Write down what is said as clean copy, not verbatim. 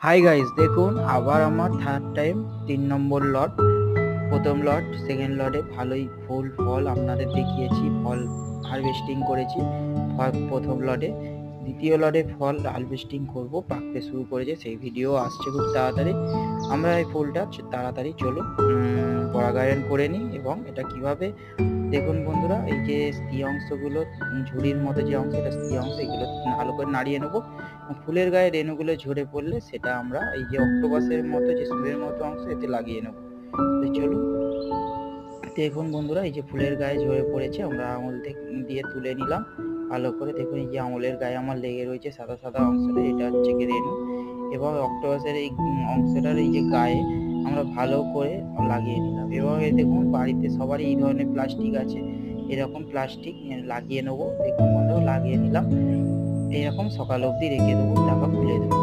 Hi guys, দেখুন আবার আমার থার্ড টাইম 3 নম্বর লট। প্রথম লট সেকেন্ড লটে ভালোই ফুল ফল আপনাদের দেখিয়েছি, ফল হারভেস্টিং করেছি প্রথম লটে। দ্বিতীয় লটে ফল হারভেস্টিং করব, পাকতে শুরু করেছে, সেই ভিডিও আসছে খুব তাড়াতাড়ি। আমরা এই ফুলটা তাড়াতাড়ি চলুন পরাগায়ন করে নিই। এবং এটা কিভাবে দেখুন বন্ধুরা, এই যে স্থি অংশগুলো, ঝুড়ির মতো যে অংশ, এটা স্থি অংশ, এগুলো ভালো করে নাড়িয়ে নেবো। ফুলের গায়ে রেণুগুলো ঝরে পড়লে সেটা আমরা এই যে অক্টোপাসের মতো যে সুরের মতো অংশ, এতে লাগিয়ে নেব। তো চলুন দেখুন বন্ধুরা, এই যে ফুলের গায়ে ঝরে পড়েছে, আমরা আঙুল দিয়ে তুলে নিলাম ভালো করে। দেখুন এই যে আঙুলের গায়ে আমার লেগে রয়েছে সাদা সাদা অংশটা, এটা হচ্ছে কি রেণু। এবং অক্টোপাসের এই অংশটার এই যে গায়ে আমরা ভালো করে লাগিয়ে নিলাম। এবং এই দেখুন বাড়িতে সবারই এই ধরনের প্লাস্টিক আছে, এরকম প্লাস্টিক লাগিয়ে নেবো। দেখুন বন্ধুরা, লাগিয়ে নিলাম। এরকম সকাল অবধি রেখে দেবো, তারপর খুলে দেবো।